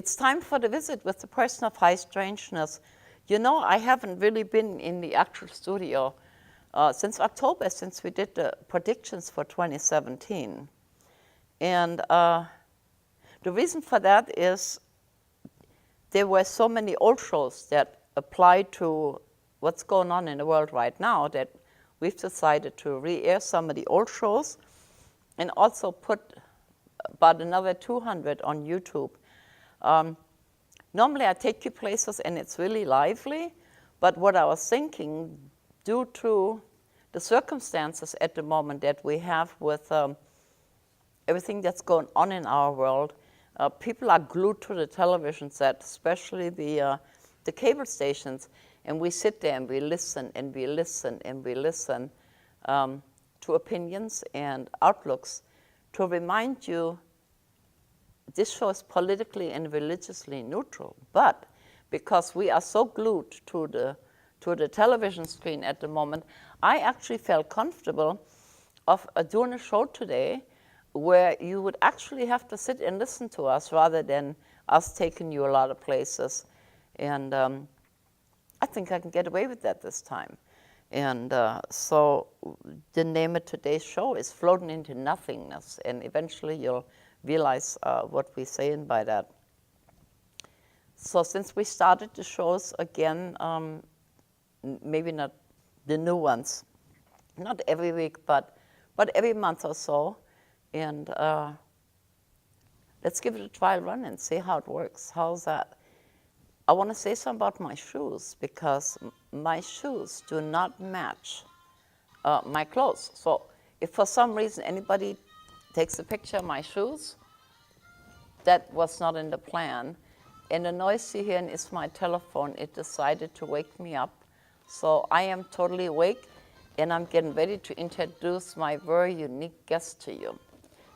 it's time for the visit with the person of high strangeness. You know, I haven't really been in the actual studio since October, since we did the predictions for 2017. And the reason for that is there were so many old shows that apply to what's going on in the world right now that we've decided to re-air some of the old shows and also put about another 200 on YouTube. Normally I take you places and it's really lively, but what I was thinking, due to the circumstances at the moment that we have with everything that's going on in our world, people are glued to the television set, especially the cable stations, and we sit there and we listen and we listen and we listen to opinions and outlooks to remind you this show is politically and religiously neutral, but because we are so glued to the television screen at the moment, I actually felt comfortable of doing a show today where you would actually have to sit and listen to us rather than us taking you a lot of places. And I think I can get away with that this time. And so the name of today's show is Floating into Nothingness, and eventually you'll realize what we're saying by that. So since we started the shows again, maybe not the new ones, not every week, but every month or so, and let's give it a trial run and see how it works. How's that? I want to say something about my shoes, because my shoes do not match my clothes. So if for some reason anybody takes a picture of my shoes, that was not in the plan. And the noise you hear is my telephone. It decided to wake me up. So I am totally awake, and I'm getting ready to introduce my very unique guest to you.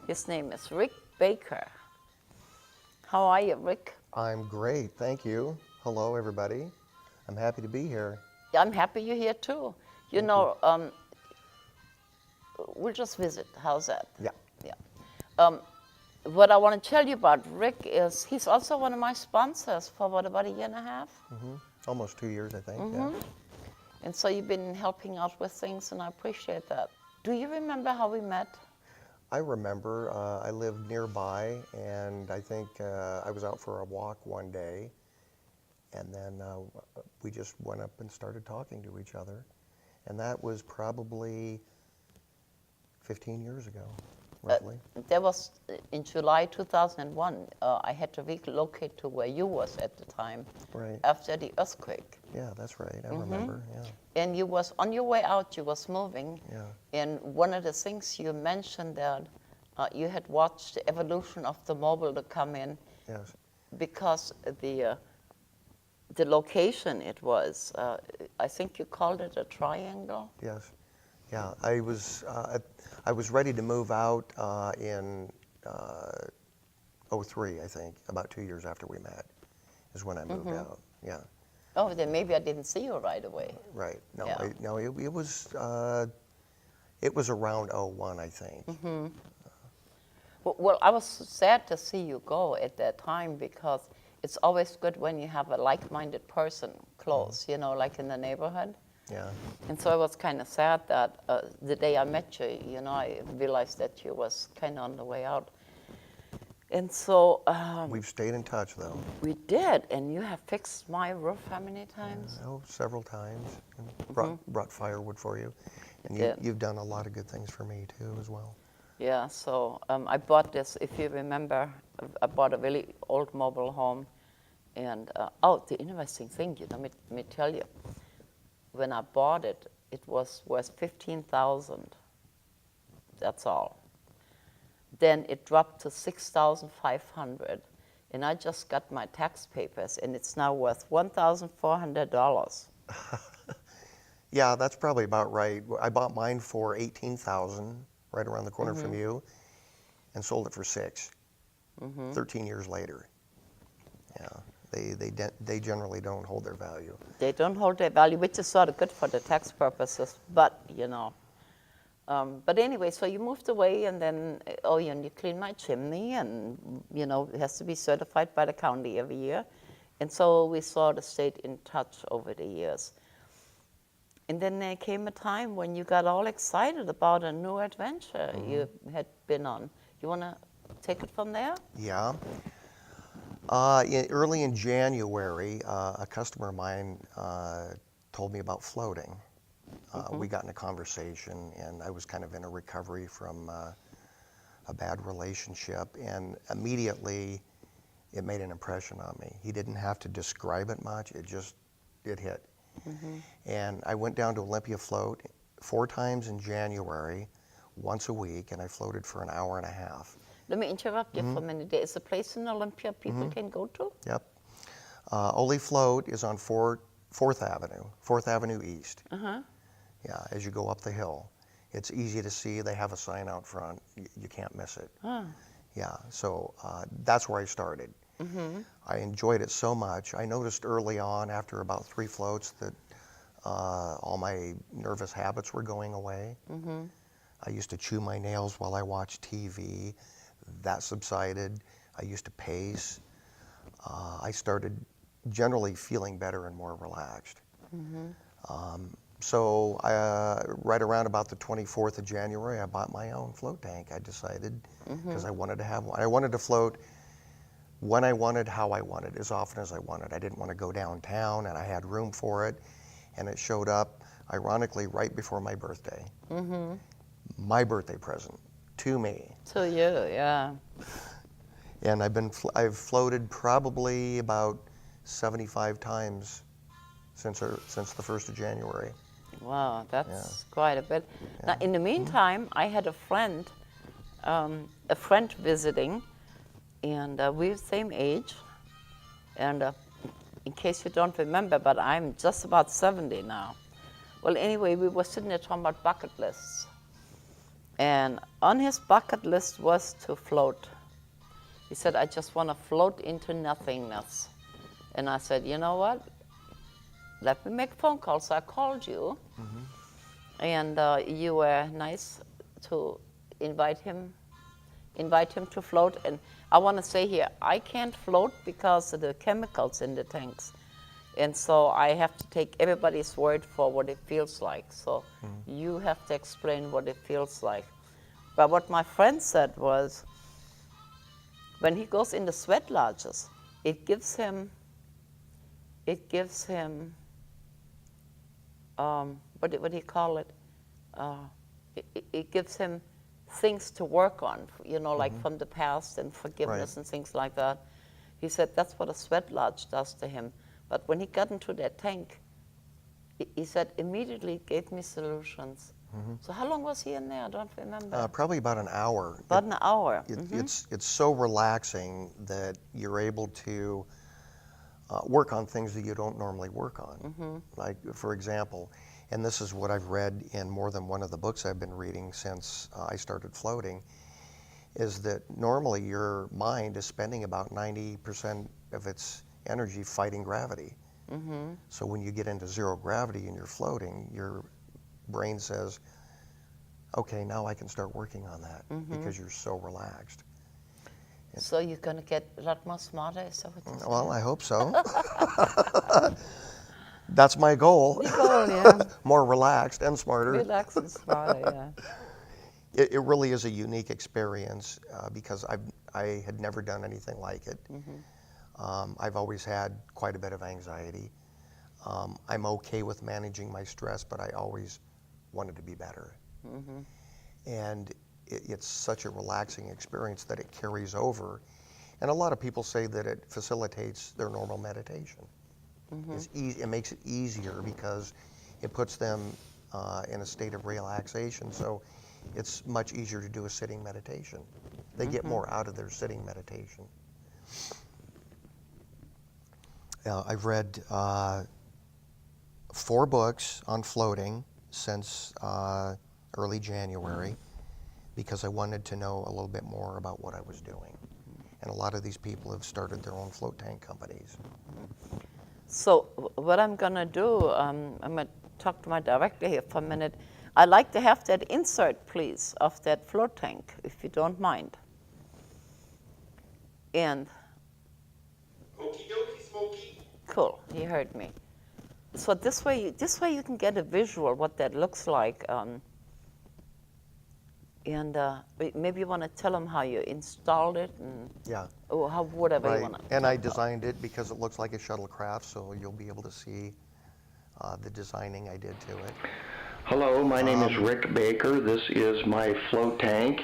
His name is Rick Baker. How are you, Rick? I'm great, thank you. Hello, everybody. I'm happy to be here. I'm happy you're here, too. You know, we'll just visit. How's that? Yeah. Yeah. What I want to tell you about Rick is he's also one of my sponsors for about a year and a half. Almost 2 years, I think. Yeah. And so you've been helping out with things, and I appreciate that. Do you remember how we met? I remember I lived nearby, and I think I was out for a walk one day, and then we just went up and started talking to each other. And that was probably 15 years ago, roughly. That was in July 2001. I had to relocate to where you was at the time, Right. after the earthquake. Yeah, that's right. I remember. Yeah. And you was on your way out, you was moving. Yeah. And one of the things you mentioned that you had watched the evolution of the mobile to come in. Yes. Because the location it was, I think you called it a triangle. Yes. Yeah. I was ready to move out in '03, I think, about 2 years after we met, is when I moved out. Yeah. Oh, then maybe I didn't see you right away. Right. No. Yeah. It was around '01, I think. Well, I was sad to see you go at that time, because it's always good when you have a like-minded person close, you know, like in the neighborhood. Yeah. And so I was kind of sad that the day I met you, you know, I realized that you was kind of on the way out. And so We've stayed in touch, though. we did, and you have fixed my roof how many times? Oh, several times. And brought firewood for you. And did. you've done a lot of good things for me, too, as well. Yeah, so I bought this, if you remember, I bought a really old mobile home. And, the interesting thing, you know, let me tell you, when I bought it, it was worth $15,000. That's all. Then it dropped to $6,500, and I just got my tax papers, and it's now worth $1,400. Yeah, that's probably about right. I bought mine for $18,000, right around the corner from you, and sold it for $6,000. 13 years later. Yeah, they generally don't hold their value. They don't hold their value, which is sort of good for the tax purposes, but, you know, But anyway, so you moved away, and then, oh, and you clean my chimney, and, you know, it has to be certified by the county every year. And so we sort of stayed in touch over the years. And then there came a time when you got all excited about a new adventure you had been on. You want to take it from there? Yeah. Early in January, a customer of mine told me about floating. We got in a conversation, and I was kind of in a recovery from a bad relationship, and immediately it made an impression on me. He didn't have to describe it much, it hit. And I went down to Olympia Float 4 times in January, once a week, and I floated for an hour and a half. Let me interrupt you for a minute. There is a place in Olympia people can go to? Yep. Oli Float is on 4th Avenue East. Yeah, as you go up the hill. It's easy to see. They have a sign out front. You can't miss it. Yeah, so that's where I started. I enjoyed it so much. I noticed early on, after about 3 floats, that all my nervous habits were going away. I used to chew my nails while I watched TV. That subsided. I used to pace. I started generally feeling better and more relaxed. So right around about the 24th of January, I bought my own float tank. I decided, because I wanted to have one. I wanted to float when I wanted, how I wanted, as often as I wanted. I didn't want to go downtown, and I had room for it. And it showed up, ironically, right before my birthday. My birthday present to me. To you, yeah. And I've floated probably about 75 times since the 1st of January. Wow, that's quite a bit. Now, in the meantime, I had a friend visiting, and we're the same age. And in case you don't remember, but I'm just about 70 now. Well, anyway, we were sitting there talking about bucket lists. And on his bucket list was to float. He said, I just want to float into nothingness. And I said, you know what? Let me make a phone call. So I called you, and you were nice to invite him to float. And I want to say here, I can't float because of the chemicals in the tanks. And so I have to take everybody's word for what it feels like. So you have to explain what it feels like. But what my friend said was, when he goes in the sweat lodges, it gives him what do you call it? It gives him things to work on, you know, like from the past and forgiveness and things like that. He said that's what a sweat lodge does to him. But when he got into that tank, he said immediately it gave me solutions. So how long was he in there? I don't remember. Probably about an hour. About an hour. It's so relaxing that you're able to work on things that you don't normally work on. Like, for example, and this is what I've read in more than one of the books I've been reading since I started floating, is that normally your mind is spending about 90% of its energy fighting gravity. So when you get into zero gravity and you're floating, your brain says, okay, now I can start working on that because you're so relaxed. So you're going to get a lot more smarter, is that what you're saying? Well, I hope so. That's my goal. The goal, yeah. More relaxed and smarter. Relaxed and smarter, yeah. It really is a unique experience because I had never done anything like it. I've always had quite a bit of anxiety. I'm okay with managing my stress, but I always wanted to be better. And it's such a relaxing experience that it carries over. And a lot of people say that it facilitates their normal meditation. It makes it easier because it puts them in a state of relaxation. So it's much easier to do a sitting meditation. They get more out of their sitting meditation. I've read 4 books on floating since early January because I wanted to know a little bit more about what I was doing. And a lot of these people have started their own float tank companies. So what I'm going to do, I'm going to talk to my director here for a minute. I'd like to have that insert, please, of that float tank, if you don't mind. And Okie dokie, Smokey. cool, he heard me. So this way you can get a visual what that looks like. And maybe you want to tell them how you installed it and Yeah. or how whatever you Right. want to. And I designed it because it looks like a shuttlecraft, so you'll be able to see the designing I did to it. Hello, my name is Rick Baker. This is my float tank,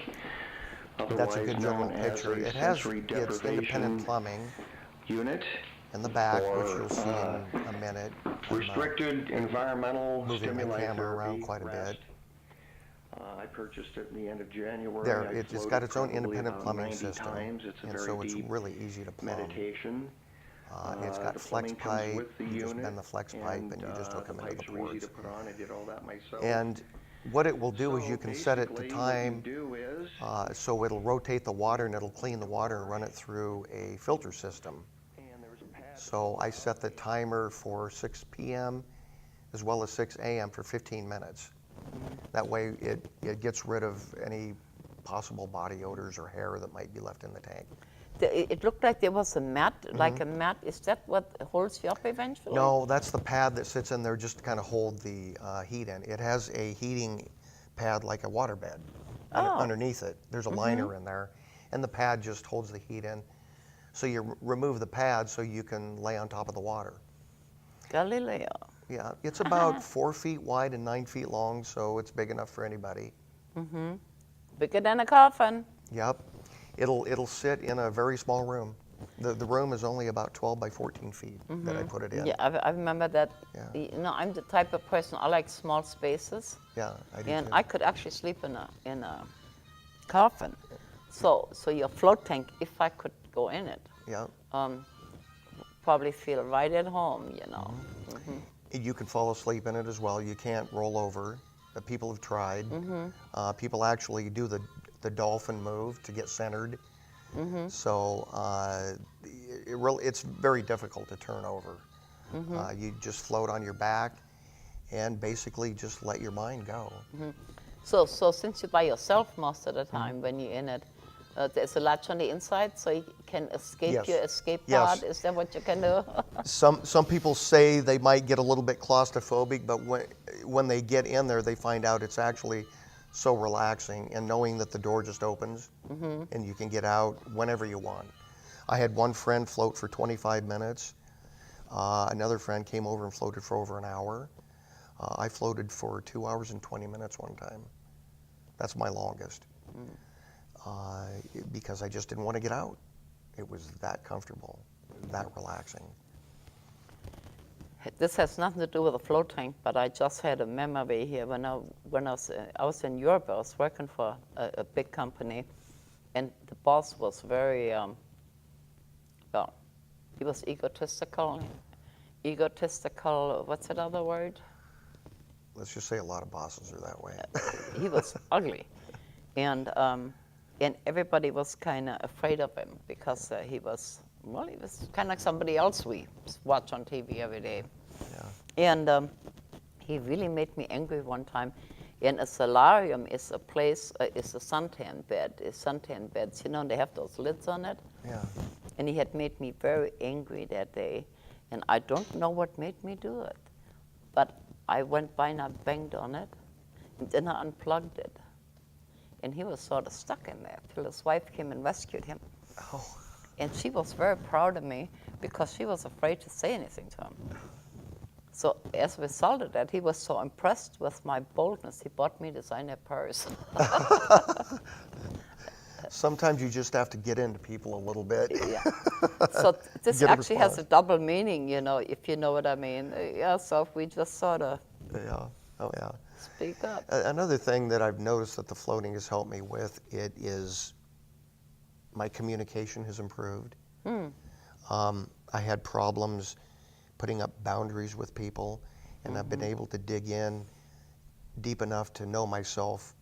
That's a otherwise good general known as picture. a It has sensory its independent deprivation plumbing unit in the back, which for you'll see in a minute. restricted environmental moving my stimuli camera around therapy, quite a rest. bit. I purchased it in the end of January. There, I it's floated got its own probably independent about plumbing 90 system, times. It's a and very so it's deep really easy to plumb. meditation. It's got The flex plumbing comes pipe. with the You just unit, bend the flex pipe and you just hook the them into the pipes are easy to ports. put on. I did all that myself. And what it will do is So you can set it to basically time, what you do is, so it'll rotate the water and it'll clean the water and run it through a filter system. and there's a pad So I set the timer for 6 p.m. as well as 6 a.m. for 15 minutes. That way it gets rid of any possible body odors or hair that might be left in the tank. It looked like there was a mat, like a mat. Is that what holds you up eventually? No, that's the pad that sits in there just to kind of hold the heat in. It has a heating pad like a waterbed underneath it. There's a liner in there, and the pad just holds the heat in. So you remove the pad so you can lay on top of the water. Galileo. Yeah, it's about 4 feet wide and 9 feet long, so it's big enough for anybody. Bigger than a coffin. Yep, it'll sit in a very small room. The room is only about 12 by 14 feet that I put it in. Yeah, I remember that. Yeah. You know, I'm the type of person, I like small spaces. Yeah, I do And too. I could actually sleep in a coffin. So your float tank, if I could go in it, Yeah. probably feel right at home, you know. You can fall asleep in it as well. You can't roll over. But people have tried. People actually do the dolphin move to get centered. So it's very difficult to turn over. You just float on your back and basically just let your mind go. So since you're by yourself most of the time when you're in it, there's a latch on the inside so you can escape Yes. your escape Yes. pod? Is that what you can do? Some people say they might get a little bit claustrophobic, but when they get in there, they find out it's actually so relaxing, and knowing that the door just opens and you can get out whenever you want. I had one friend float for 25 minutes. Another friend came over and floated for over an hour. I floated for 2 hours and 20 minutes one time. That's my longest. Because I just didn't want to get out. It was that comfortable, that relaxing. This has nothing to do with the float tank, but I just had a memory here when I was in Europe. I was working for a big company, and the boss was very well. He was egotistical. What's that other word? Let's just say a lot of bosses are that way. He was ugly, and everybody was kind of afraid of him because he was kind of like somebody else we watch on TV every day. Yeah. And he really made me angry one time. And a solarium is a place, is a suntan bed. Suntan beds, you know, they have those lids on it. Yeah. And he had made me very angry that day. And I don't know what made me do it. But I went by and I banged on it. And then I unplugged it. And he was sort of stuck in there till his wife came and rescued him. Oh. And she was very proud of me because she was afraid to say anything to him. So as a result of that, he was so impressed with my boldness, he bought me a designer purse. Sometimes you just have to get into people a little bit. Yeah. So this Get a actually has a response. double meaning, you know, if you know what I mean. Yeah, so if we just sort of Yeah. Oh, yeah. speak up. Another thing that I've noticed that the floating has helped me with, it is my communication has improved. I had problems putting up boundaries with people, and I've been able to dig in deep enough to know myself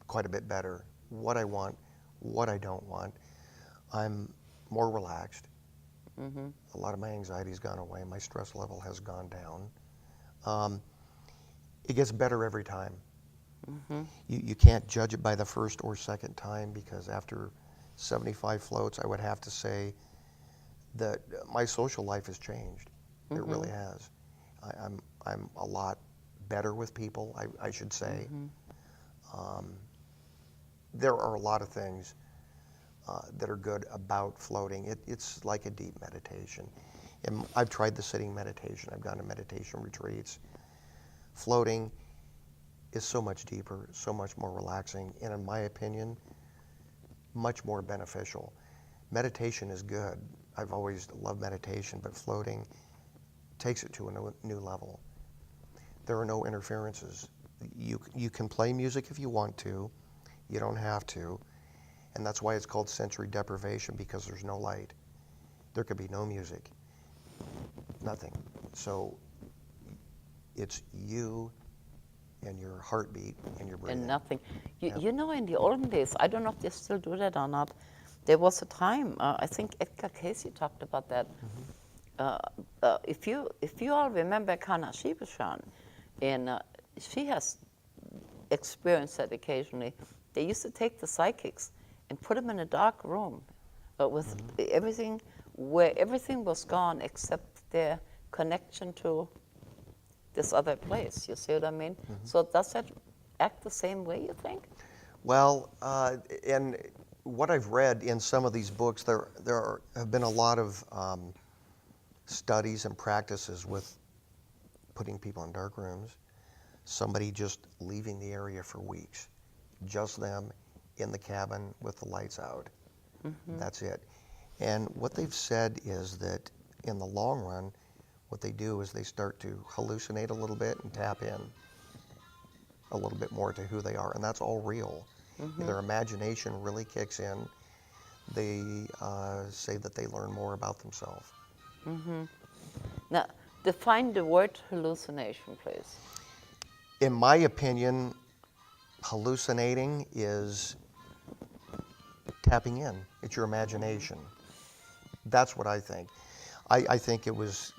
quite a bit better, what I want, what I don't want. I'm more relaxed. A lot of my anxiety's gone away. My stress level has gone down. It gets better every time. You can't judge it by the first or second time, because after 75 floats, I would have to say that my social life has changed. It really has. I'm a lot better with people, I should say. There are a lot of things that are good about floating. It's like a deep meditation. And I've tried the sitting meditation. I've gone to meditation retreats. Floating is so much deeper, so much more relaxing, and in my opinion, much more beneficial. Meditation is good. I've always loved meditation, but floating takes it to a new level. There are no interferences. You can play music if you want to. You don't have to. And that's why it's called sensory deprivation, because there's no light. There could be no music. Nothing. So it's you and your heartbeat and your breathing. And nothing. Yeah. You know, in the olden days, I don't know if they still do that or not, there was a time, I think Edgar Casey talked about that. If you all remember Kana Shibushan, and she has experienced that occasionally, they used to take the psychics and put them in a dark room with everything, where everything was gone except their connection to this other place. You see what I mean? So does that act the same way, you think? Well, and what I've read in some of these books, there have been a lot of studies and practices with putting people in dark rooms, somebody just leaving the area for weeks, just them in the cabin with the lights out. That's it. And what they've said is that in the long run, what they do is they start to hallucinate a little bit and tap in a little bit more to who they are, and that's all real. Their imagination really kicks in. They say that they learn more about themselves. Now, define the word hallucination, please. In my opinion, hallucinating is tapping in. It's your imagination. That's what I think. I think it was,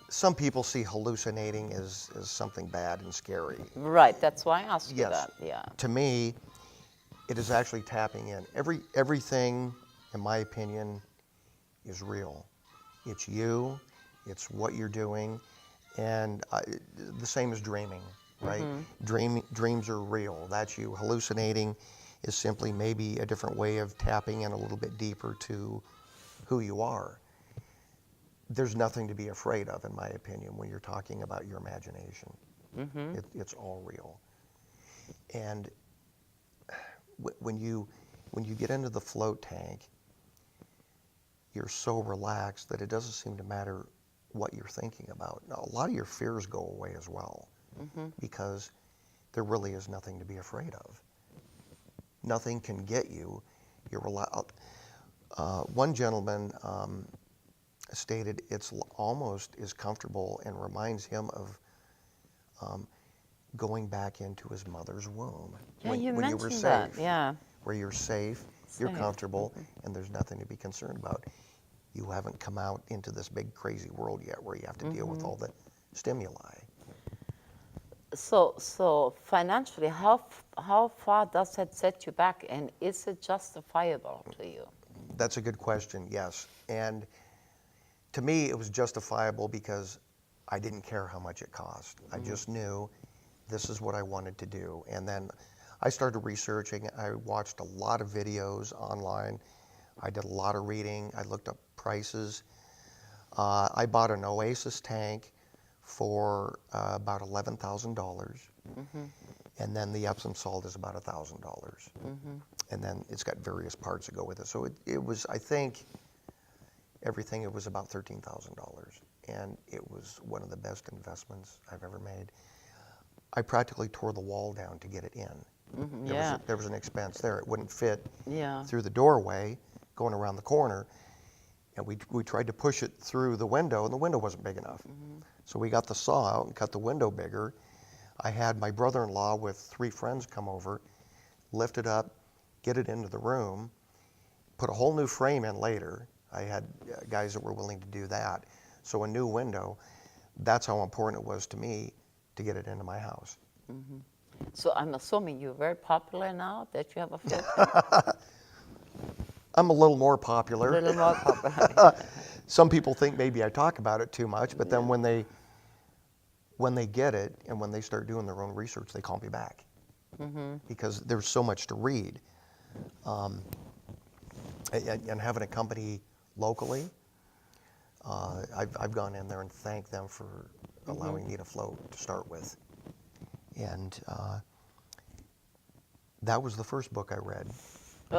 some people see hallucinating as something bad and scary. Right, that's why I asked you Yes. that, yeah. To me, it is actually tapping in. Everything, in my opinion, is real. It's you, it's what you're doing, and the same as dreaming, right? Dreams are real. That's you. Hallucinating is simply maybe a different way of tapping in a little bit deeper to who you are. There's nothing to be afraid of, in my opinion, when you're talking about your imagination. It's all real. And when you get into the float tank, you're so relaxed that it doesn't seem to matter what you're thinking about. Now, a lot of your fears go away as well, because there really is nothing to be afraid of. Nothing can get you. You're one gentleman stated it's almost as comfortable and reminds him of going back into his mother's womb. Yeah, when you you were mentioned safe. that, yeah. Where you're safe, you're Safe. comfortable, and there's nothing to be concerned about. You haven't come out into this big crazy world yet where you have to deal with all the stimuli. So financially, how far does that set you back, and is it justifiable to you? That's a good question, yes. And to me, it was justifiable because I didn't care how much it cost. I just knew this is what I wanted to do. And then I started researching. I watched a lot of videos online. I did a lot of reading. I looked up prices. I bought an Oasis tank for about $11,000. And then the Epsom salt is about $1,000. And then it's got various parts that go with it. So it was, I think, everything, it was about $13,000. And it was one of the best investments I've ever made. I practically tore the wall down to get it in. There was an expense there. It wouldn't fit through the doorway going around the corner. And we tried to push it through the window, and the window wasn't big enough. So we got the saw out and cut the window bigger. I had my brother-in-law with 3 friends come over, lift it up, get it into the room, put a whole new frame in later. I had guys that were willing to do that. So a new window, that's how important it was to me to get it into my house. So I'm assuming you're very popular now that you have a float tank? I'm a little more A popular. little more popular. Some people think maybe I talk about it too much, but then when they get it and when they start doing their own research, they call me back because there's so much to read. And having a company locally, I've gone in there and thanked them for allowing me to float to start with. And that was the first book I read.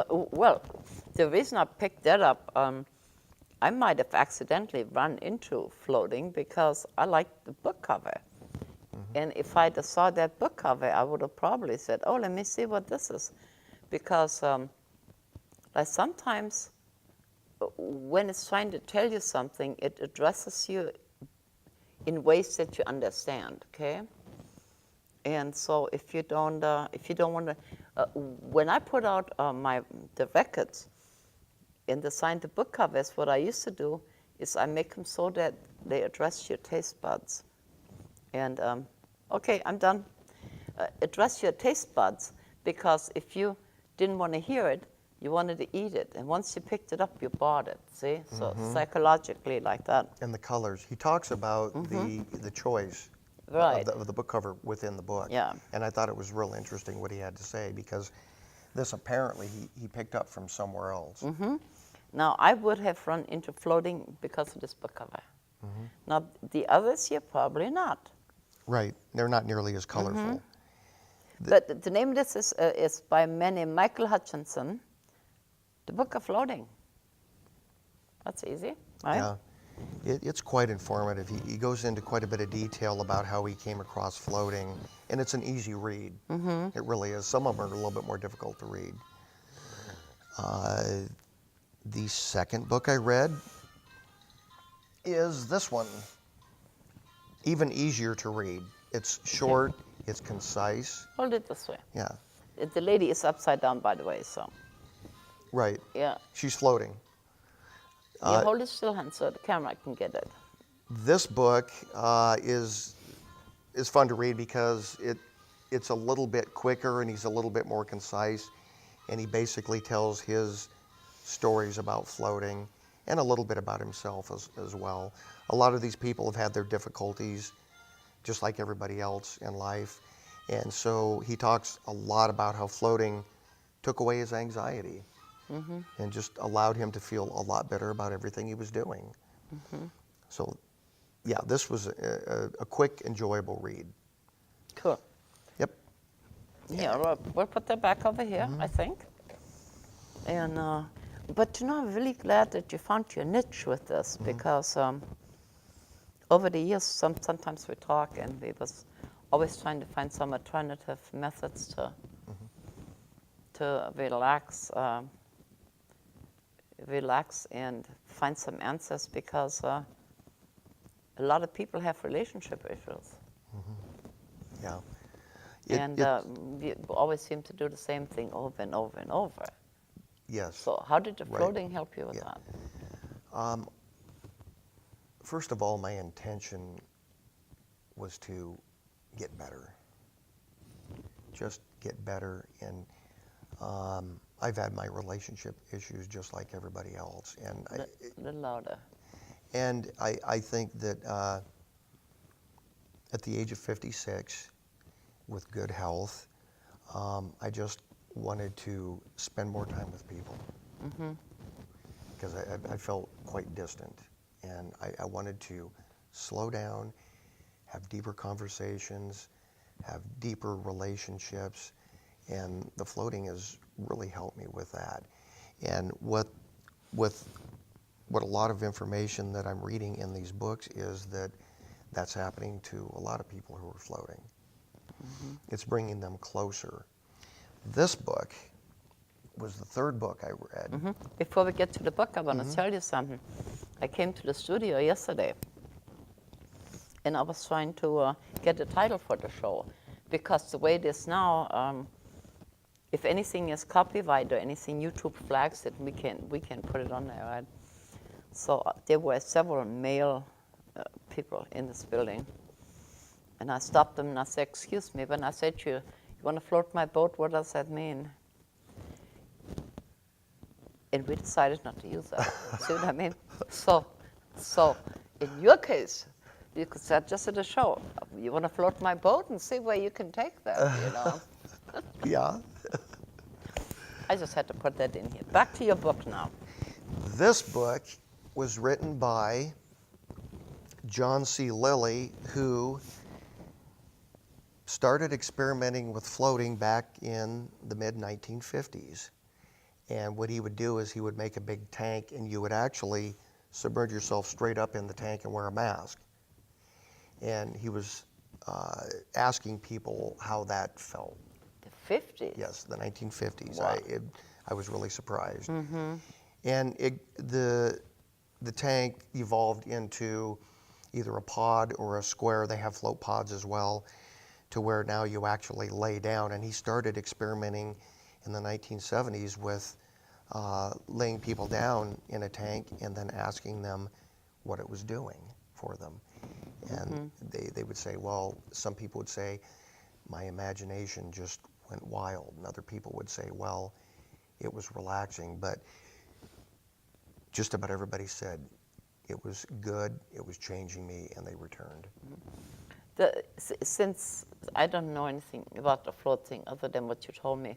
Well, the reason I picked that up, I might have accidentally run into floating because I liked the book cover. And if I'd have saw that book cover, I would have probably said, oh, let me see what this is. Because like sometimes when it's trying to tell you something, it addresses you in ways that you understand, okay? And so if you don't want to, when I put out the records and design the book covers, what I used to do is I make them so that they address your taste buds. And okay, I'm done. Address your taste buds, because if you didn't want to hear it, you wanted to eat it, and once you picked it up, you bought it. See, so psychologically like that. And the colors. He talks about the choice Right. of the book cover within the book. Yeah. And I thought it was real interesting what he had to say, because this apparently he picked up from somewhere else. Now, I would have run into floating because of this book cover. Now, the others here, probably not. Right. They're not nearly as colorful. But the name of this is by a man named Michael Hutchinson, The Book of Floating. That's easy, right? Yeah. It's quite informative. He goes into quite a bit of detail about how he came across floating, and it's an easy read. It really is. Some of them are a little bit more difficult to read. The second book I read is this one. Even easier to read. It's short, it's concise. Hold it this way. Yeah, The lady is upside down, by the way, so right. yeah. She's floating. You hold it still, hand, so the camera can get it. This book is fun to read because it's a little bit quicker and he's a little bit more concise, and he basically tells his stories about floating and a little bit about himself as well. A lot of these people have had their difficulties just like everybody else in life, and so he talks a lot about how floating took away his anxiety and just allowed him to feel a lot better about everything he was doing. So yeah, this was a quick, enjoyable read. Cool. Yep. Yeah, we'll put that back over here, I think. And but you know, I'm really glad that you found your niche with this, because over the years, sometimes we talk, and we was always trying to find some alternative methods to relax and find some answers, because a lot of people have relationship issues. Yeah. We always seem to do the same thing over and over and over. Yes. So how did the Right. floating help you with Yeah. that? First of all, my intention was to get better. Just get better. And I've had my relationship issues just like everybody else. And A little louder. I think that at the age of 56, with good health, I just wanted to spend more time with people, because I felt quite distant, and I wanted to slow down, have deeper conversations, have deeper relationships, and the floating has really helped me with that. And with a lot of information that I'm reading in these books is that that's happening to a lot of people who are floating. It's bringing them closer. This book was the third book I read. Before we get to the book, I want to tell you something. I came to the studio yesterday, and I was trying to get a title for the show, because the way it is now, if anything is copyright or anything, YouTube flags it, we can put it on there, right? So there were several male people in this building, And I stopped them and I said, excuse me, when I said to you, you want to float my boat, what does that mean? And we decided not to use that. See what I mean? So in your case, you could say just at a show, you want to float my boat and see where you can take that, you know? Yeah. I just had to put that in here. Back to your book now. This book was written by John C. Lilly, who started experimenting with floating back in the mid-1950s. And what he would do is he would make a big tank, and you would actually submerge yourself straight up in the tank and wear a mask. And he was asking people how that felt. The 50s? Yes, the 1950s. Wow. I was really surprised. Mm-hmm. And the tank evolved into either a pod or a square. They have float pods as well, to where now you actually lay down. And he started experimenting in the 1970s with laying people down in a tank and then asking them what it was doing for them. And they would say, well, some people would say, my imagination just went wild. And other people would say, well, it was relaxing. But just about everybody said it was good, it was changing me, and they returned. Since I don't know anything about the floating other than what you told me,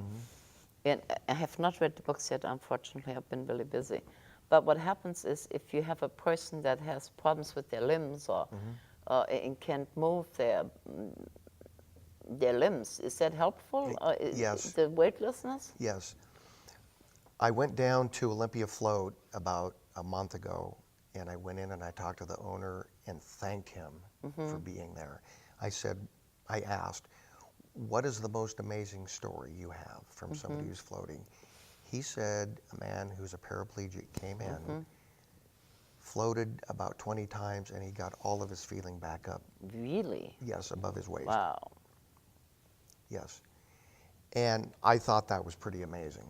and I have not read the books yet, unfortunately, I've been really busy. But what happens is if you have a person that has problems with their limbs or and can't move their limbs, is that helpful? Yes. The weightlessness? Yes. I went down to Olympia Float about a month ago, and I went in and I talked to the owner and thanked him for being there. I asked, what is the most amazing story you have from somebody who's floating? He said a man who's a paraplegic came in, floated about 20 times, and he got all of his feeling back up. Really? Yes, above his waist. Wow. Yes. And I thought that was pretty amazing.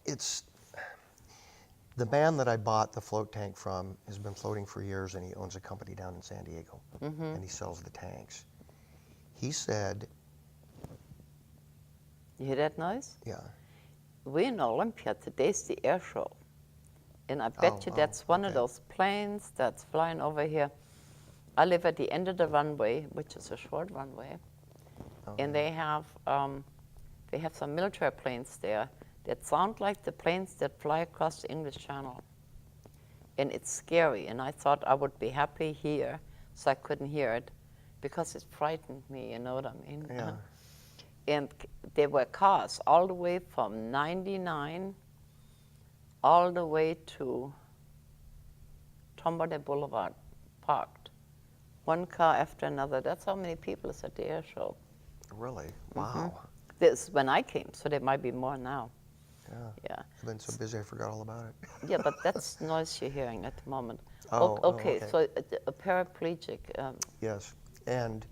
It's the man that I bought the float tank from has been floating for years, and he owns a company down in San Diego, and he sells the tanks. He said, You hear that noise? yeah, We're in Olympia. Today's the air show. And I bet you that's one of those planes that's flying over here. I live at the end of the runway, which is a short runway. And they have some military planes there that sound like the planes that fly across the English Channel. And it's scary. And I thought I would be happy here, so I couldn't hear it, because it frightened me, you know what I mean? yeah. And there were cars all the way from 99 all the way to Tombole Boulevard parked. One car after another. That's how many people is at the air show. Really? Wow. This is when I came, so there might be more now. Yeah. Yeah. I've been so busy I forgot all about it. Yeah, but that's noise you're hearing at the moment. Okay. So a paraplegic. Yes. And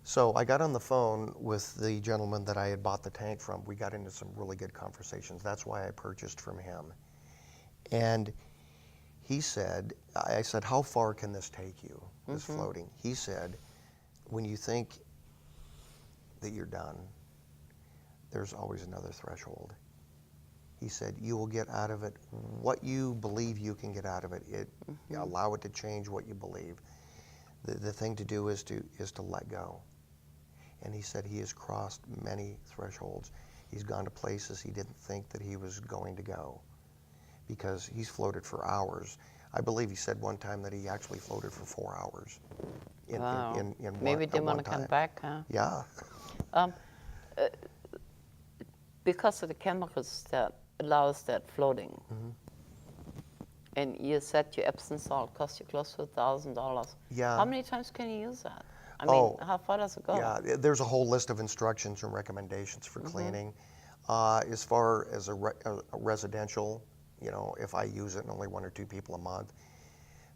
so I got on the phone with the gentleman that I had bought the tank from. We got into some really good conversations. That's why I purchased from him. And he said, I said, how far can this take you, this floating? He said, when you think that you're done, there's always another threshold. He said, you will get out of it what you believe you can get out of it. Allow it to change what you believe. The thing to do is to let go. And he said he has crossed many thresholds. He's gone to places he didn't think that he was going to go, because he's floated for hours. I believe he said one time that he actually floated for 4 hours. Wow. In Maybe at didn't one want to come time. back, huh? Yeah. Because of the chemicals that allows that floating. And you said your Epsom salt cost you close to $1,000. Yeah. How many times can you use that? I mean, how far does it go? Yeah, there's a whole list of instructions and recommendations for cleaning. As far as a residential, if I use it and only 1 or 2 people a month,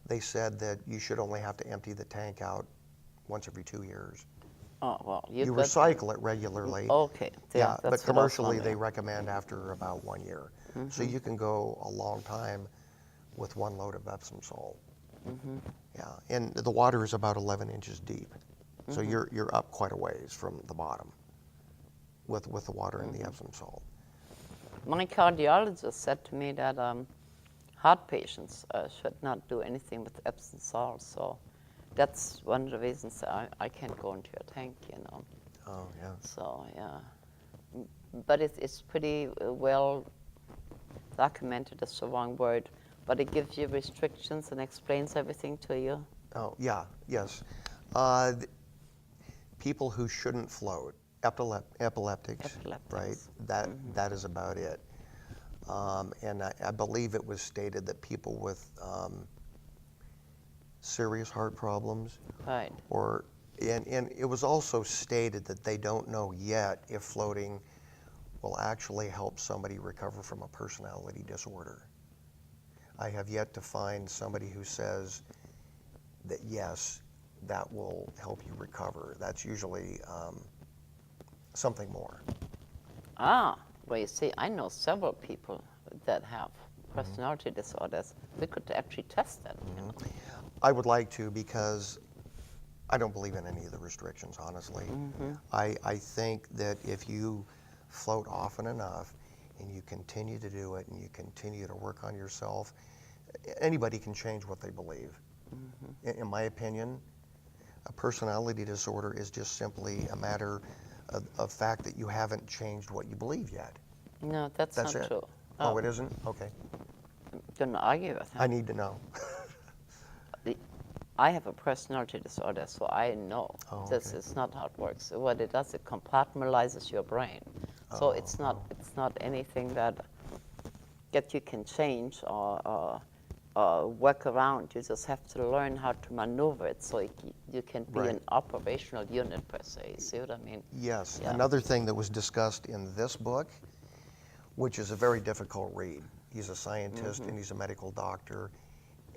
they said that you should only have to empty the tank out once every 2 years. Oh, well, You recycle it regularly. Okay. Yeah, that's but what I was commercially they wondering. recommend after about 1 year. So you can go a long time with 1 load of Epsom salt. Yeah, and the water is about 11 inches deep. So you're up quite a ways from the bottom with the water and the Epsom salt. My cardiologist said to me that heart patients should not do anything with Epsom salt. So that's one of the reasons I can't go into your tank, you know. Oh, yeah. So, yeah. But it's pretty well documented, is the wrong word, but it gives you restrictions and explains everything to you. Oh, yeah, yes. People who shouldn't float, epileptics, right? That is about it. And I believe it was stated that people with serious heart problems, Right. and it was also stated that they don't know yet if floating will actually help somebody recover from a personality disorder. I have yet to find somebody who says that yes, that will help you recover. That's usually something more. Ah, well, you see, I know several people that have personality disorders. We could actually test that. You know? I would like to, because I don't believe in any of the restrictions, honestly. I think that if you float often enough and you continue to do it and you continue to work on yourself, anybody can change what they believe. In my opinion, a personality disorder is just simply a matter of fact that you haven't changed what you believe yet. No, that's That's not it. true. Oh, it isn't? Okay. Don't argue with him. I need to know. I have a personality disorder, so I know this okay. is not how it works. What it does, it compartmentalizes your brain. So it's not anything that you can change or work around. You just have to learn how to maneuver it so you can be an operational unit per se. You see what I mean? Yes. Yeah. Another thing that was discussed in this book, which is a very difficult read. He's a scientist and he's a medical doctor,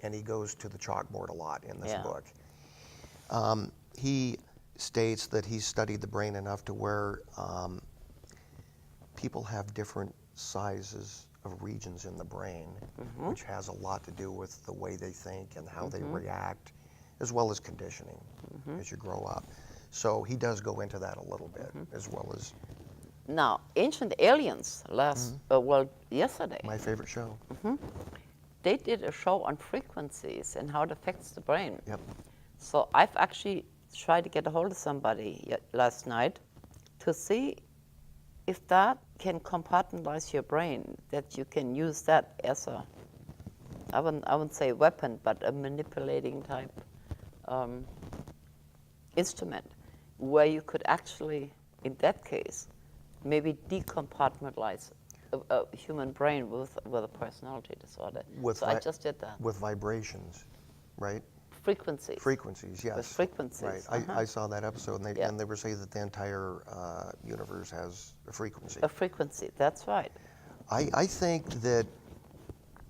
and he goes to the chalkboard a lot in this book. He states that he's studied the brain enough to where people have different sizes of regions in the brain, which has a lot to do with the way they think and how they react, as well as conditioning as you grow up. So he does go into that a little bit, as well as Now, Ancient Aliens yesterday, my favorite show. they did a show on frequencies and how it affects the brain. Yep. So I've actually tried to get a hold of somebody last night to see if that can compartmentalize your brain, that you can use that as I wouldn't say weapon, but a manipulating type instrument, where you could actually, in that case, maybe decompartmentalize a human brain with a personality disorder. So I just did that. With vibrations, right? Frequencies. Frequencies, yes. With frequencies. Right. I saw that episode, and they were saying that the entire universe has a frequency. A frequency, that's right. I think that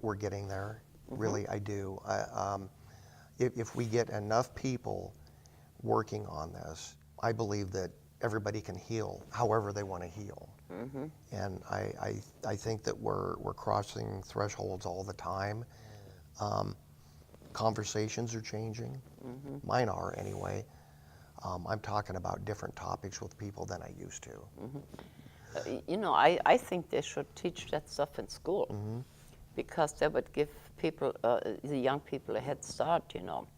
we're getting there. Really, I do. If we get enough people working on this, I believe that everybody can heal however they want to heal. And I think that we're crossing thresholds all the time. Conversations are changing. Mine are, anyway. I'm talking about different topics with people than I used to. You know, I think they should teach that stuff in school, because that would give people, the young people, a head start, you know.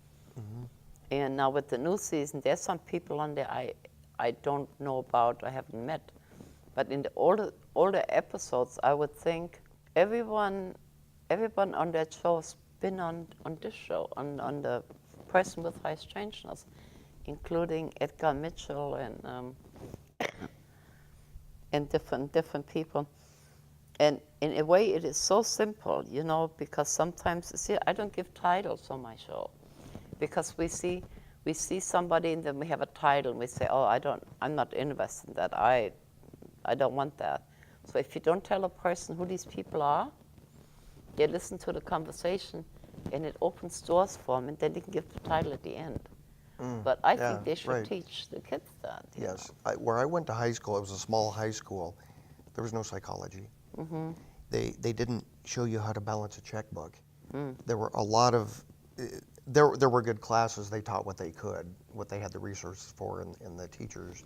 And now with the new season, there's some people on there I don't know about, I haven't met. But in the older episodes, I would think everyone on that show has been on this show, on the Person with High Strangeness, including Edgar Mitchell and different people. And in a way, it is so simple, you know, because sometimes, see, I don't give titles on my show, because we see somebody and then we have a title and we say, oh, I'm not interested in that. I don't want that. So if you don't tell a person who these people are, they listen to the conversation and it opens doors for them, and then they can give the title at the end. But I think they should teach the kids that. Yes. Where I went to high school, it was a small high school. There was no psychology. They didn't show you how to balance a checkbook. There were a lot of there were good classes. They taught what they could, what they had the resources for, and the teachers.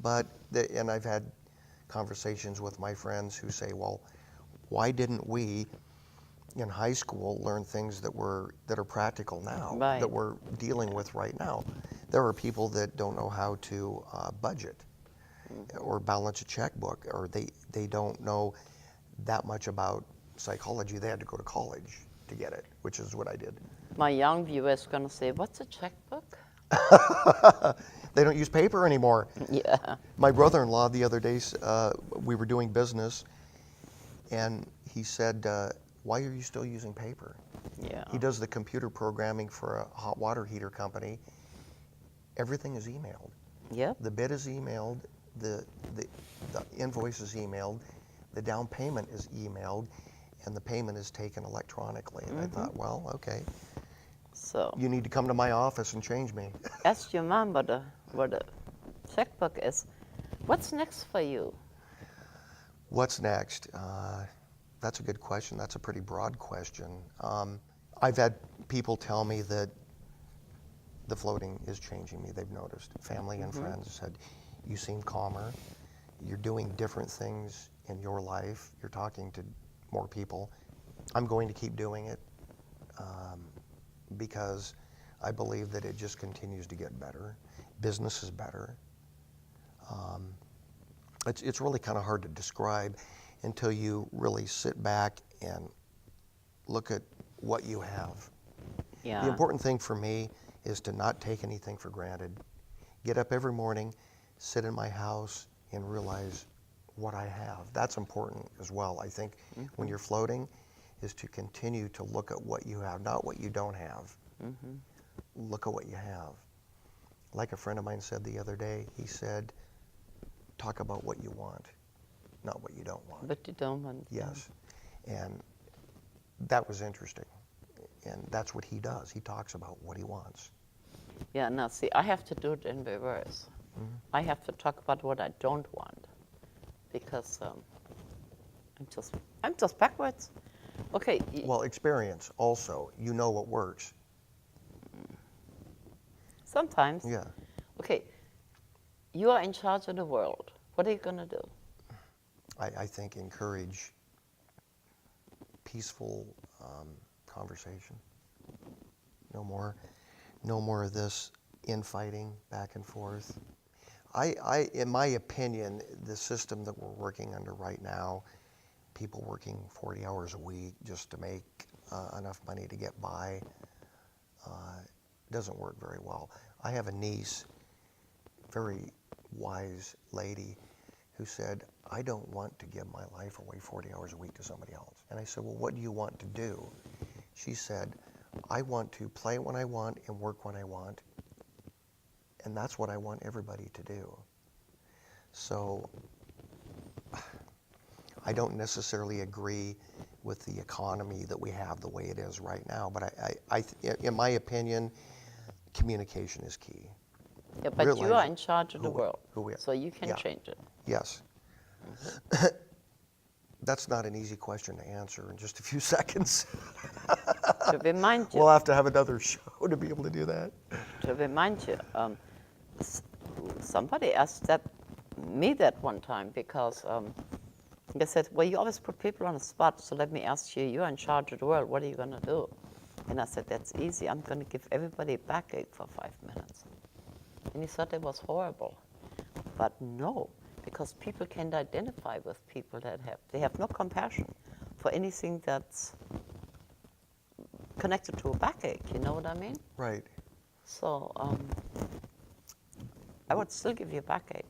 But and I've had conversations with my friends who say, well, why didn't we in high school learn things that are practical now, Right. that we're dealing with right now? There are people that don't know how to budget or balance a checkbook, or they don't know that much about psychology. They had to go to college to get it, which is what I did. My young viewer is going to say, what's a checkbook? They don't use paper anymore. Yeah. My brother-in-law the other day, we were doing business, and he said, why are you still using paper? Yeah. He does the computer programming for a hot water heater company. Everything is emailed. Yep. The bid is emailed, the invoice is emailed, the down payment is emailed, and the payment is taken electronically. And I thought, well, okay, So you need to come to my office and change me. ask your mom what a checkbook is. What's next for you? What's next? That's a good question. That's a pretty broad question. I've had people tell me that the floating is changing me. They've noticed. Family and friends said, you seem calmer. You're doing different things in your life. You're talking to more people. I'm going to keep doing it because I believe that it just continues to get better. Business is better. It's really kind of hard to describe until you really sit back and look at what you have. Yeah. The important thing for me is to not take anything for granted. Get up every morning, sit in my house, and realize what I have. That's important as well. I think when you're floating is to continue to look at what you have, not what you don't have. Look at what you have. Like a friend of mine said the other day, he said, talk about what you want, not what you don't want. But you don't want. Yes. And that was interesting. And that's what he does. He talks about what he wants. Yeah, now see, I have to do it in reverse. I have to talk about what I don't want because I'm just backwards. Okay. Well, experience also. You know what works. Sometimes. Yeah. Okay. You are in charge of the world. What are you going to do? I think encourage peaceful conversation. No more of this infighting back and forth. In my opinion, the system that we're working under right now, people working 40 hours a week just to make enough money to get by, doesn't work very well. I have a niece, very wise lady, who said, I don't want to give my life away 40 hours a week to somebody else. And I said, well, what do you want to do? She said, I want to play when I want and work when I want. And that's what I want everybody to do. So I don't necessarily agree with the economy that we have the way it is right now. But in my opinion, communication is key. Yeah, but Realize you are in charge of the who- world, who we are. so you can Yeah. change it. Yes. That's not an easy question to answer in just a few seconds. To remind you, We'll have to have another show to be able to do that. Somebody asked me that one time because they said, well, you always put people on the spot, so let me ask you, you're in charge of the world, what are you going to do? And I said, that's easy. I'm going to give everybody a backache for 5 minutes. And he thought it was horrible. But no, because people can identify with people that have no compassion for anything that's connected to a backache, you know what I mean? Right. So I would still give you a backache.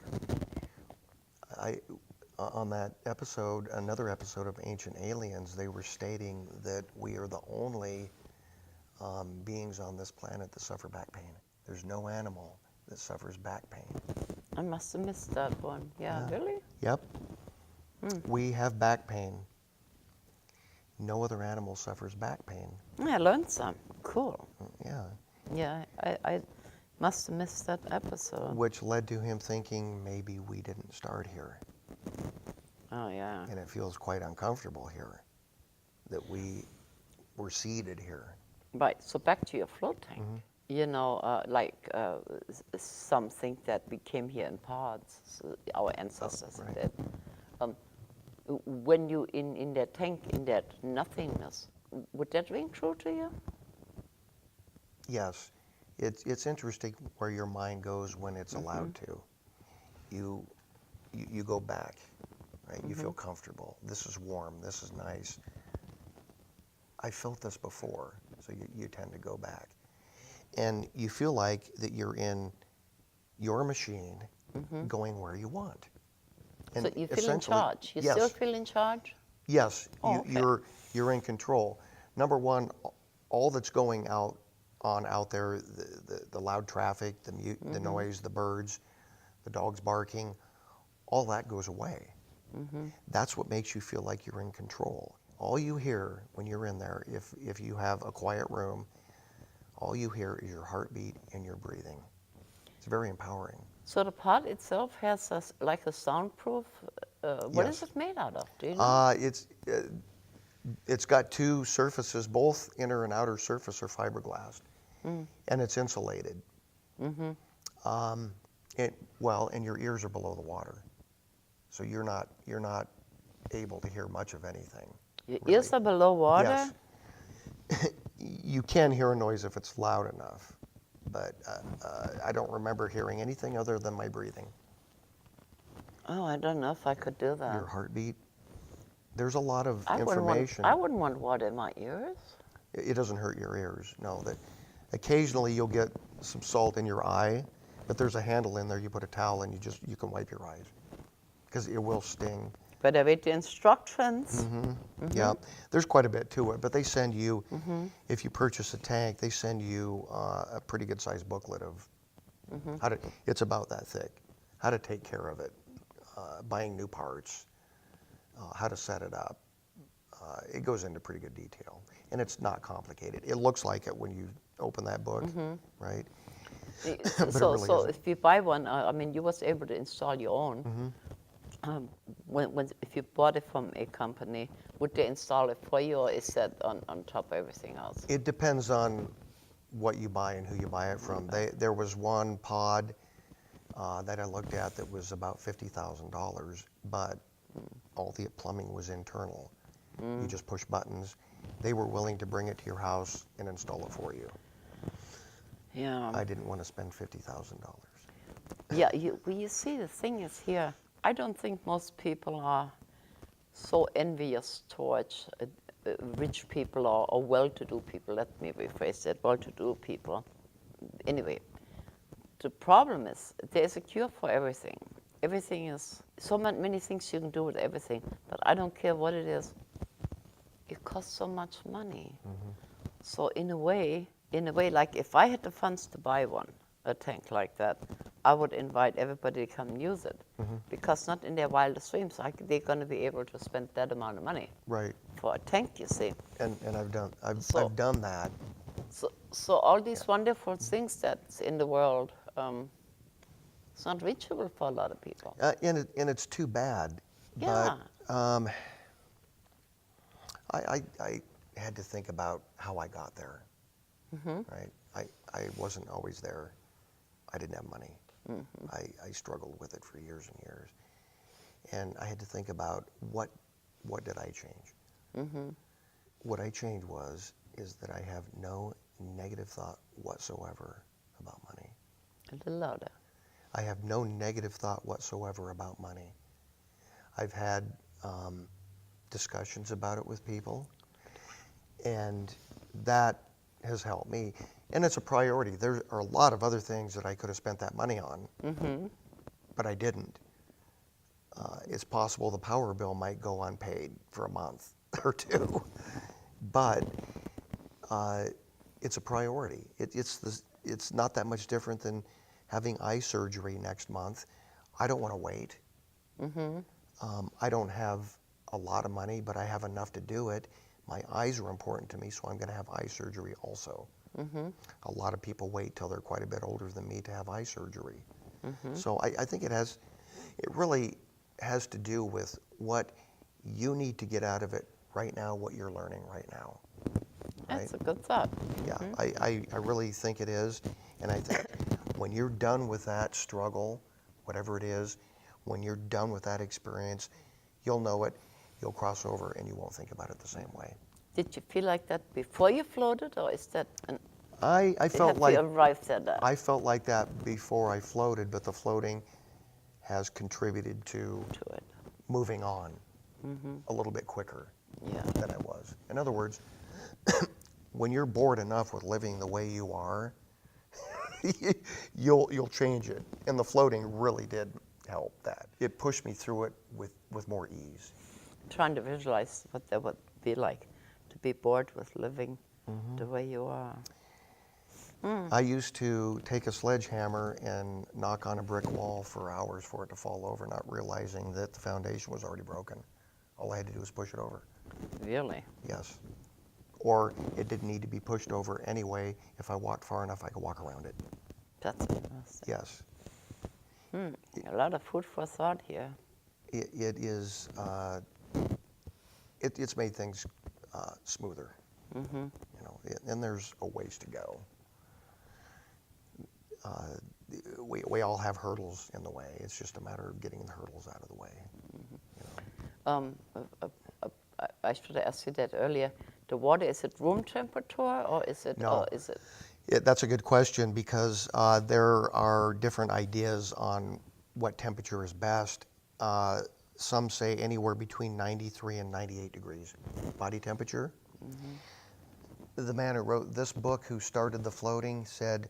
On that episode, another episode of Ancient Aliens, they were stating that we are the only beings on this planet that suffer back pain. There's no animal that suffers back pain. I must have missed that one. Yeah. Really? Yep. We have back pain. No other animal suffers back pain. I learned some. Cool. Yeah. Yeah, I must have missed that episode. Which led to him thinking maybe we didn't start here. Oh, yeah. And it feels quite uncomfortable here that we were seeded here. Right. So back to your float tank. You know, some think that we came here in pods. So our ancestors right. did. When you in that tank, in that nothingness, would that ring true to you? Yes, it's interesting where your mind goes when it's allowed to. You go back, right? You feel comfortable. This is warm. This is nice. I felt this before, so you tend to go back, and you feel like that you're in your machine, going where you want. And So you feel in essentially- charge. You yes, still feel in charge? yes, Oh, okay. you're in control. Number one, all that's going out there, the loud traffic, the noise, the birds, the dogs barking, all that goes away. That's what makes you feel like you're in control. All you hear when you're in there, if you have a quiet room, all you hear is your heartbeat and your breathing. It's very empowering. So the pod itself has like a soundproof. What is Yes. it made out of? Do you know? It's got two surfaces, both inner and outer surface are fiberglass, and it's insulated. And your ears are below the water, so you're not able to hear much of anything. Your really. ears are below water? Yes. You can hear a noise if it's loud enough, but I don't remember hearing anything other than my breathing. Oh, I don't know if I could do that. Your heartbeat. There's a lot of I information. wouldn't want water in my ears. It doesn't hurt your ears. No, that occasionally you'll get some salt in your eye, but there's a handle in there. You put a towel and you can wipe your eyes because it will sting. But I read the instructions. Yeah, there's quite a bit to it, but they send you, if you purchase a tank, they send you a pretty good sized booklet of it's about that thick, how to take care of it, buying new parts, how to set it up. It goes into pretty good detail, and it's not complicated. It looks like it when you open that book, right? But it So really isn't. if you buy one, I mean, you was able to install your own. If you bought it from a company, would they install it for you, or is that on top of everything else? It depends on what you buy and who you buy it from. There was one pod that I looked at that was about $50,000, but all the plumbing was internal. You just push buttons. They were willing to bring it to your house and install it for you. Yeah. I didn't want to spend $50,000. Yeah, you see, the thing is here, I don't think most people are so envious towards rich people or well-to-do people. Let me rephrase that, well-to-do people. Anyway, the problem is there's a cure for everything. Everything is, so many things you can do with everything, but I don't care what it is. It costs so much money. So in a way, like if I had the funds to buy a tank like that, I would invite everybody to come and use it, because not in their wildest dreams they're going to be able to spend that amount of money Right. for a tank. You see, And I've So- done that. so all these wonderful things that's in the world, it's not reachable for a lot of people. And it's too bad. Yeah. But I had to think about how I got there. Right. I wasn't always there. I didn't have money. I struggled with it for years and years, and I had to think about what did I change. What I changed is that I have no negative thought whatsoever about money. A little louder. I have no negative thought whatsoever about money. I've had discussions about it with people, and that has helped me. And it's a priority. There are a lot of other things that I could have spent that money on, but I didn't. It's possible the power bill might go unpaid for a month or two, but it's a priority. It's not that much different than having eye surgery next month. I don't want to wait. I don't have a lot of money, but I have enough to do it. My eyes are important to me, so I'm going to have eye surgery also. A lot of people wait till they're quite a bit older than me to have eye surgery. So I think it really has to do with what you need to get out of it right now, what you're learning right now. right? That's a good thought. Yeah, I really think it is. And I think when you're done with that struggle, whatever it is, when you're done with that experience, you'll know it, you'll cross over, and you won't think about it the same way. Did you feel like that before you floated, or is that I felt have like you arrived at that? I felt like that before I floated, but the floating has contributed to To it. moving on a little bit quicker Yeah. than I was. In other words, when you're bored enough with living the way you are, you'll change it. And the floating really did help that. It pushed me through it with more ease. Trying to visualize what that would be like to be bored with living the way you are. I used to take a sledgehammer and knock on a brick wall for hours for it to fall over, not realizing that the foundation was already broken. All I had to do was push it over. Really? Yes. Or it didn't need to be pushed over anyway. If I walked far enough, I could walk around it. That's interesting. Yes. A lot of food for thought here. It is, it's made things smoother. You know, and there's a ways to go. We all have hurdles in the way. It's just a matter of getting the hurdles out of the way. I should have asked you that earlier. The water, is it room temperature or is it? No. Or is it? That's a good question because there are different ideas on what temperature is best. Some say anywhere between 93 and 98 degrees body temperature. The man who wrote this book, who started the floating, said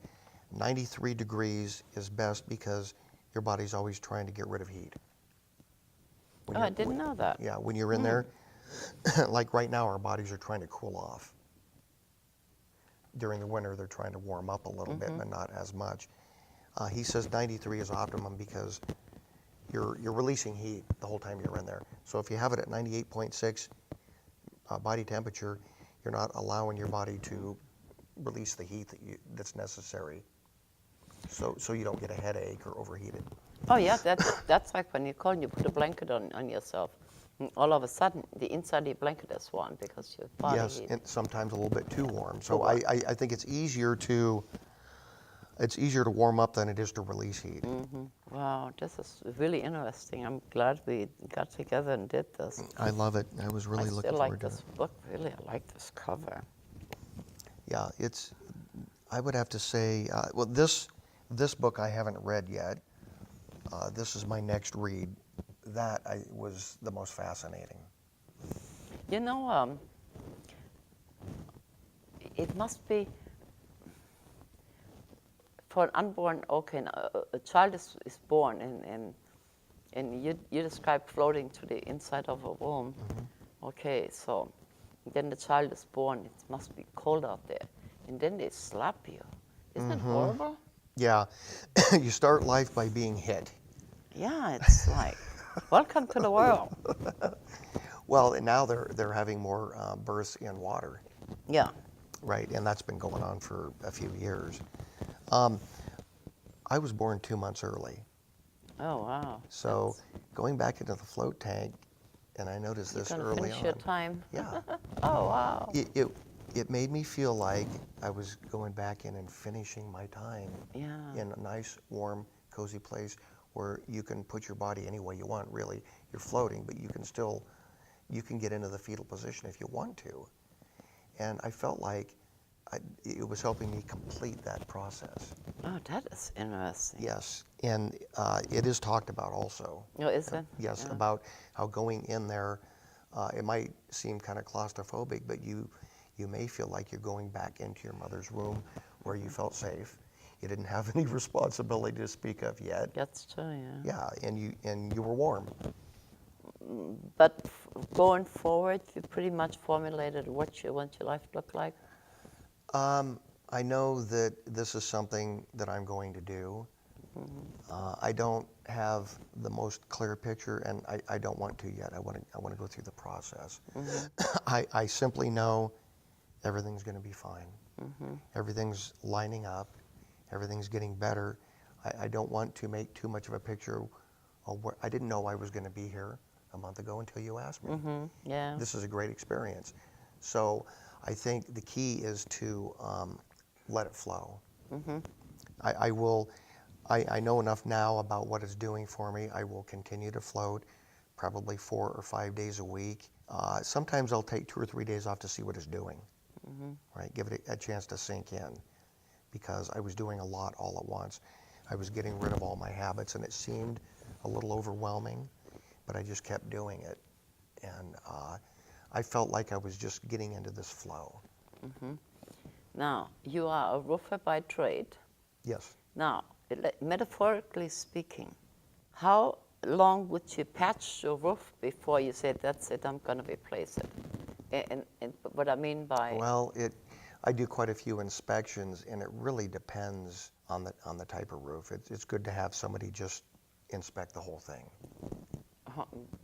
93 degrees is best because your body's always trying to get rid of heat. When Oh, you're- I didn't know that. Yeah, when you're in there, like right now, our bodies are trying to cool off. During the winter, they're trying to warm up a little bit, but not as much. He says 93 is optimum because you're releasing heat the whole time you're in there. So if you have it at 98.6 body temperature, you're not allowing your body to release the heat that's necessary. So you don't get a headache or overheated. Oh yeah, that's like when you cold, you put a blanket on yourself. And all of a sudden, the inside of the blanket is warm because your body Yes, heat. and sometimes a little bit too warm. Too So warm. I think it's easier to warm up than it is to release heat. Wow, this is really interesting. I'm glad we got together and did this. I love it. I was really I looking still like forward to this it. book. Really, I like this cover. Yeah, I would have to say, well, this book I haven't read yet. This is my next read. That was the most fascinating. You know, it must be for an unborn. Okay, a child is born, and you describe floating to the inside of a womb. Okay, so then the child is born. It must be cold out there, and then they slap you. Isn't it horrible? Yeah, you start life by being hit. Yeah, it's like, welcome to the world. Well, and now they're having more births in water, Yeah. right? And that's been going on for a few years. I was born 2 months early. Oh, wow. So going back into the float tank, and I noticed this You're gonna early finish on. your time. Yeah, Oh, wow. it made me feel like I was going back in and finishing my time Yeah. in a nice, warm, cozy place where you can put your body any way you want. Really, you're floating, but you can get into the fetal position if you want to. And I felt like it was helping me complete that process. Oh, that is interesting. Yes, and it is talked about also. Oh, is it? Yes, Yeah. about how going in there, it might seem kind of claustrophobic, but you may feel like you're going back into your mother's womb where you felt safe. You didn't have any responsibility to speak of yet. That's true, yeah. Yeah, and you were warm. But going forward, you pretty much formulated what you want your life to look like? I know that this is something that I'm going to do. I don't have the most clear picture, and I don't want to yet. I want to go through the process. I simply know everything's going to be fine. Everything's lining up. Everything's getting better. I don't want to make too much of a picture of where I didn't know I was going to be here a month ago until you asked me. Yeah. This is a great experience. So I think the key is to let it flow. I will. I know enough now about what it's doing for me. I will continue to float, probably 4 or 5 days a week. Sometimes I'll take 2 or 3 days off to see what it's doing. Right, give it a chance to sink in, because I was doing a lot all at once. I was getting rid of all my habits, and it seemed a little overwhelming, but I just kept doing it, and I felt like I was just getting into this flow. Now, you are a roofer by trade. Yes. Now, metaphorically speaking, how long would you patch your roof before you said, that's it, I'm going to replace it? And what I mean by... Well, I do quite a few inspections, and it really depends on the type of roof. It's good to have somebody just inspect the whole thing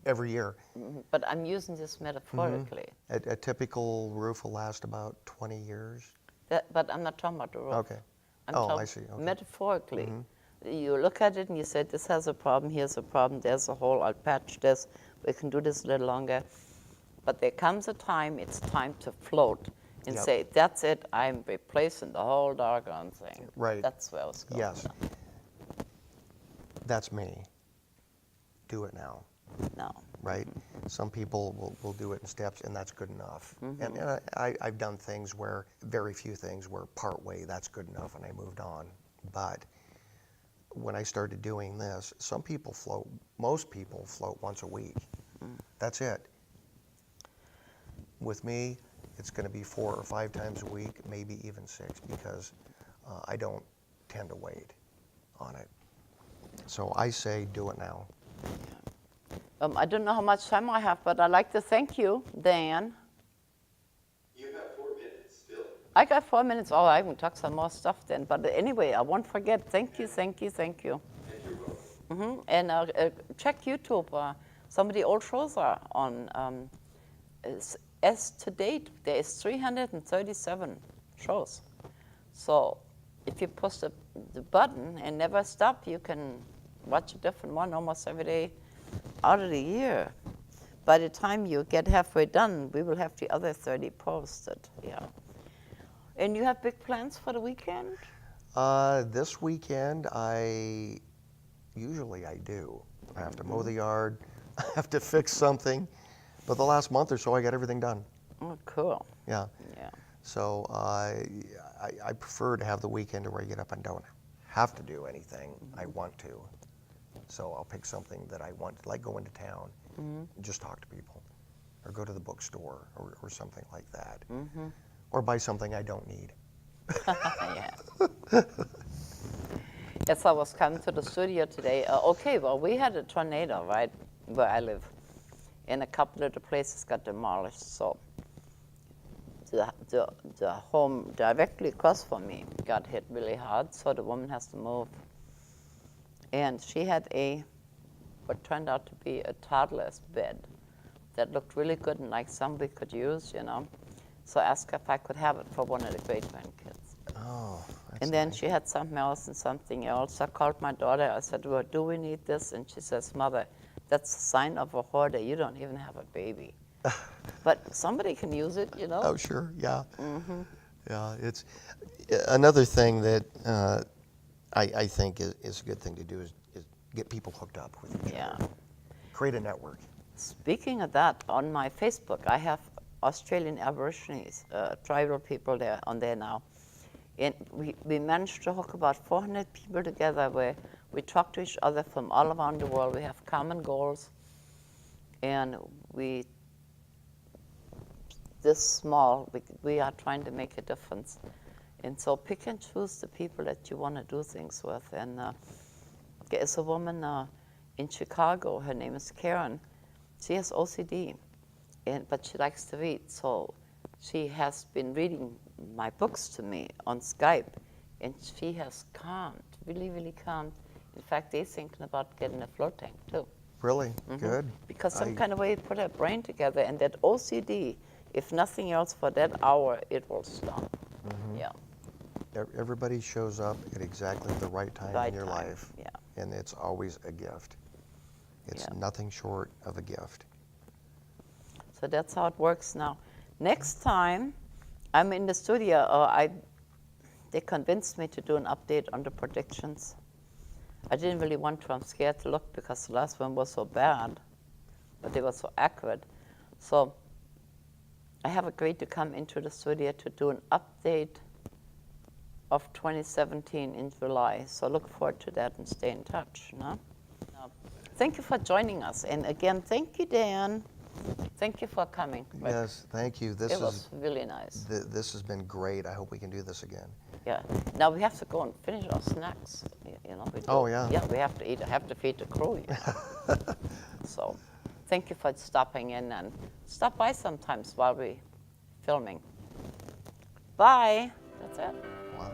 every year. But I'm using this metaphorically. A typical roof will last about 20 years. But I'm not talking about the roof. Okay. I'm Oh, talking I see. Okay. metaphorically. You look at it and you say, this has a problem, here's a problem, there's a hole, I'll patch this, we can do this a little longer. But there comes a time, it's time to float and Yep. say, that's it, I'm replacing the whole doggone thing. Right. That's where I was going. Yes. That's me. Do it now. No. Right? Some people will do it in steps, and that's good enough. And I've done things where, very few things where part way, that's good enough, and I moved on. But when I started doing this, most people float once a week. That's it. With me, it's going to be 4 or 5 times a week, maybe even 6, because I don't tend to wait on it. So I say do it now. I don't know how much time I have, but I'd like to thank you, Dan. You have 4 minutes still. I got 4 minutes. Oh, I can talk some more stuff then. But anyway, I won't forget. Thank you, thank you, thank you. And you're welcome. And check YouTube. Some of the old shows are on. As to date, there is 337 shows. So if you push the button and never stop, you can watch a different one almost every day out of the year. By the time you get halfway done, we will have the other 30 posted. Yeah. And you have big plans for the weekend? This weekend, usually I do. I have to mow the yard, I have to fix something, but the last month or so I got everything done. Oh, cool. Yeah. Yeah. So I prefer to have the weekend where I get up and don't have to do anything. I want to. So I'll pick something that I want, like go into town and just talk to people, or go to the bookstore, or something like that, or buy something I don't need. Yeah. As I was coming to the studio today, well, we had a tornado right where I live, and a couple of the places got demolished. So the home directly across from me got hit really hard, so the woman has to move. And she had what turned out to be a toddler's bed that looked really good and like some we could use, So I asked her if I could have it for one of the great-grandkids. Oh, that's And then nice. she had something else and something else. I called my daughter. I said, well, do we need this? And she says, Mother, that's a sign of a hoarder. You don't even have a baby. But somebody can use it, Oh, sure, yeah. Yeah, it's another thing that I think is a good thing to do is get people hooked up with each other. Create a network. Speaking of that, on my Facebook, I have Australian Aborigines, tribal people on there now. And we managed to hook about 400 people together where we talk to each other from all around the world. We have common goals. And this small, we are trying to make a difference. And so pick and choose the people that you want to do things with. And there is a woman in Chicago, her name is Karen. She has OCD, but she likes to read. So she has been reading my books to me on Skype, and she has calmed, really, really calmed. In fact, they're thinking about getting a float tank too. Really? Good. Because some kind of way to put her brain together, and that OCD, if nothing else for that hour, it will stop. Yeah. Everybody shows up at exactly the right time in your life. Yeah. And it's always a gift. It's nothing short of a gift. So that's how it works now. Next time, I'm in the studio. They convinced me to do an update on the predictions. I didn't really want to. I'm scared to look because the last one was so bad, but they were so accurate. So I have agreed to come into the studio to do an update of 2017 in July. So look forward to that and stay in touch. No? Thank you for joining us. And again, thank you, Dan. Thank you for coming. Rick. Yes, thank you. It was really nice. This has been great. I hope we can do this again. Yeah. Now we have to go and finish our snacks. You know, we do. Oh, yeah. Yeah, we have to eat. I have to feed the crew. You know? So thank you for stopping in, and stop by sometimes while we're filming. Bye. That's it. Wow,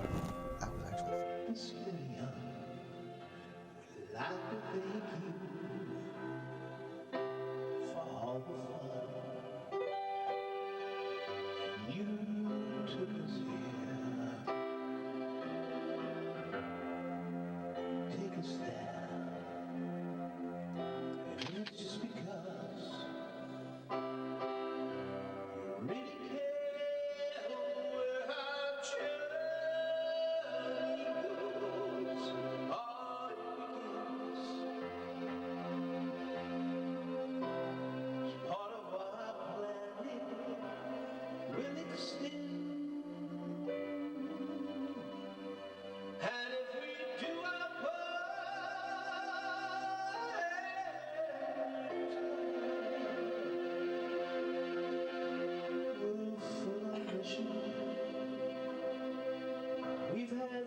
that was actually fun. We've had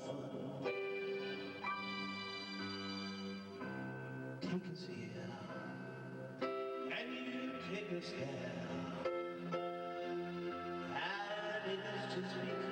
from the take us here, and you take us there, and it is just because